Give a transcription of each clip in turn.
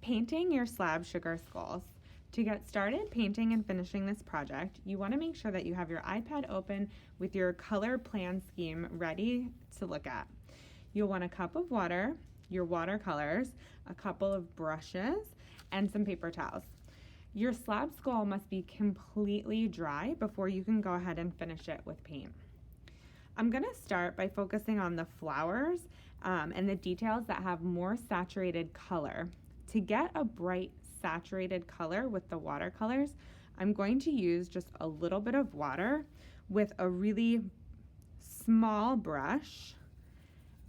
painting your slab sugar skulls. To get started painting and finishing this project, you want to make sure that you have your iPad open with your color plan scheme ready to look at. You'll want a cup of water, your watercolors, a couple of brushes, and some paper towels. Your slab skull must be completely dry before you can go ahead and finish it with paint. I'm going to start by focusing on the flowers and the details that have more saturated color. To get a bright saturated color with the watercolors, I'm going to use just a little bit of water with a really small brush,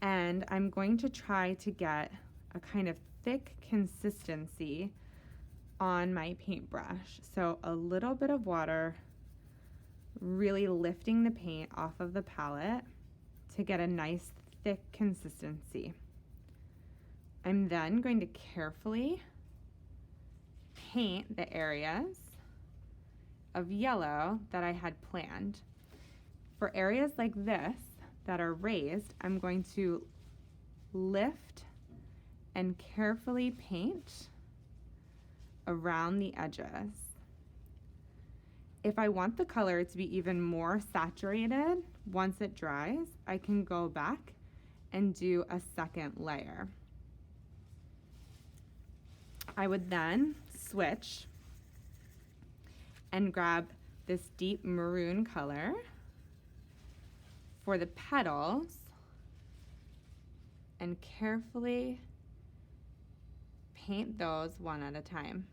and I'm going to try to get a kind of thick consistency on my paintbrush. So a little bit of water, really lifting the paint off of the palette to get a nice thick consistency. I'm then going to carefully paint the areas of yellow that I had planned. For areas like this that are raised, I'm going to lift and carefully paint around the edges. If I want the color to be even more saturated once it dries, I can go back and do a second layer. I would then switch and grab this deep maroon color for the petals and carefully paint those one at a time,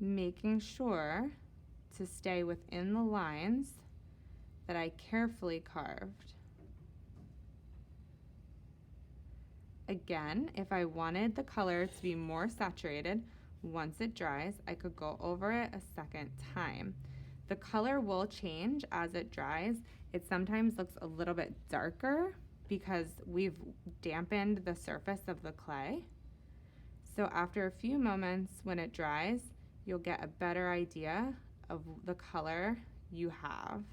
making sure to stay within the lines that I carefully carved. Again, if I wanted the color to be more saturated, once it dries, I could go over it a second time. The color will change as it dries. It sometimes looks a little bit darker because we've dampened the surface of the clay. So after a few moments when it dries, you'll get a better idea of the color you have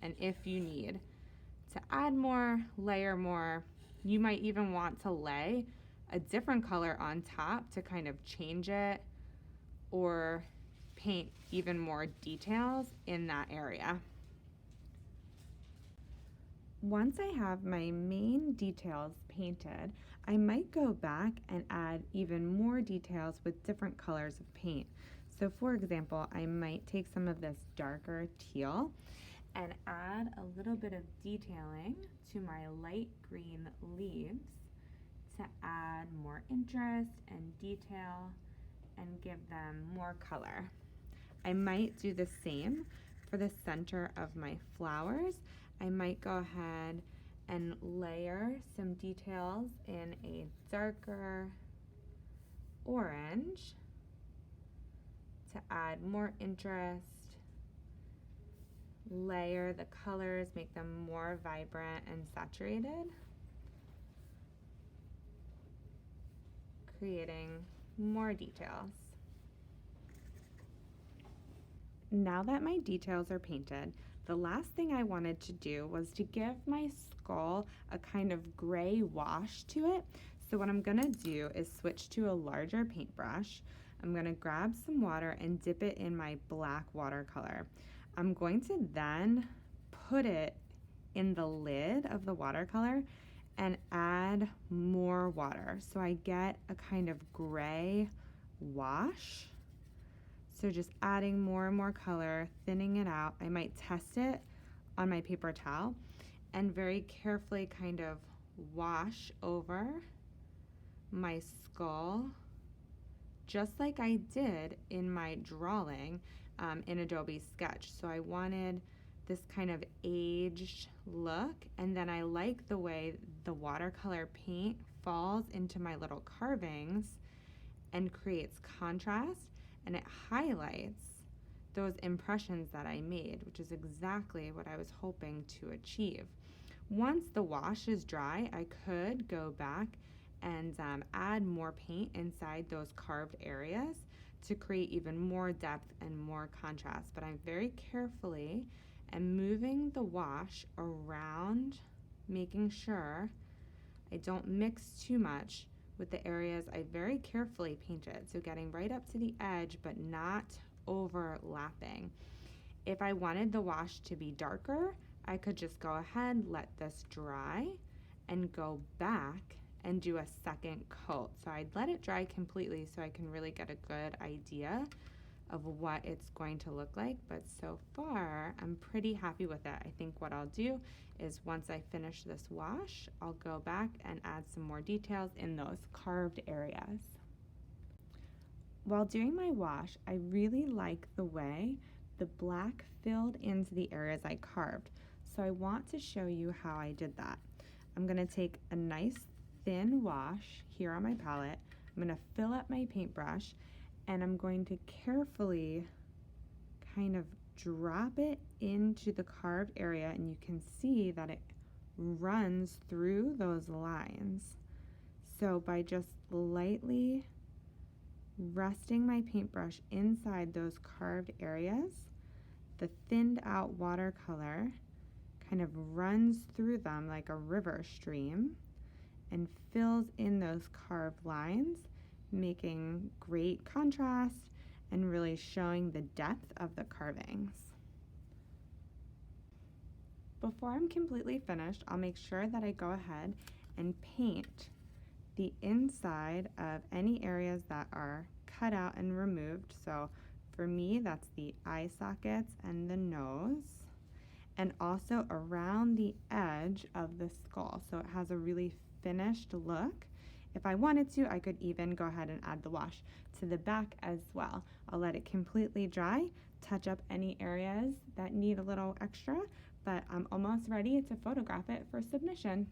and if you need to add more, layer more. You might even want to lay a different color on top to kind of change it or paint even more details in that area. Once I have my main details painted, I might go back and add even more details with different colors of paint. So for example, I might take some of this darker teal and add a little bit of detailing to my light green leaves to add more interest and detail and give them more color. I might do the same for the center of my flowers. I might go ahead and layer some details in a darker orange to add more interest. Layer the colors, make them more vibrant and saturated, creating more details. Now that my details are painted, the last thing I wanted to do was to give my skull a kind of gray wash to it. So what I'm gonna do is switch to a larger paintbrush. I'm gonna grab some water and dip it in my black watercolor. I'm going to then put it in the lid of the watercolor and add more water. So I get a kind of gray wash. So just adding more and more color, thinning it out. I might test it on my paper towel and very carefully kind of wash over my skull, just like I did in my drawing in Adobe Sketch. So I wanted this kind of aged look, and then I like the way the watercolor paint falls into my little carvings and creates contrast, and it highlights those impressions that I made, which is exactly what I was hoping to achieve. Once the wash is dry, I could go back and add more paint inside those carved areas to create even more depth and more contrast. But I'm very carefully and moving the wash around, making sure I don't mix too much with the areas I very carefully painted, so getting right up to the edge but not overlapping. If I wanted the wash to be darker, I could just go ahead, let this dry, and go back and do a second coat. So I'd let it dry completely so I can really get a good idea of what it's going to look like, but so far I'm pretty happy with it. I think what I'll do is once I finish this wash, I'll go back and add some more details in those carved areas. While doing my wash, I really like the way the black filled into the areas I carved. So I want to show you how I did that. I'm going to take a nice thin wash here on my palette. I'm going to fill up my paintbrush and I'm going to carefully kind of drop it into the carved area, and you can see that it runs through those lines. So by just lightly resting my paintbrush inside those carved areas, the thinned out watercolor kind of runs through them like a river stream and fills in those carved lines, making great contrast and really showing the depth of the carvings. Before I'm completely finished, I'll make sure that I go ahead and paint the inside of any areas that are cut out and removed. So for me, that's the eye sockets and the nose, and also around the edge of the skull, so it has a really finished look. If I wanted to, I could even go ahead and add the wash to the back as well. I'll let it completely dry, touch up any areas that need a little extra, but I'm almost ready to photograph it for submission.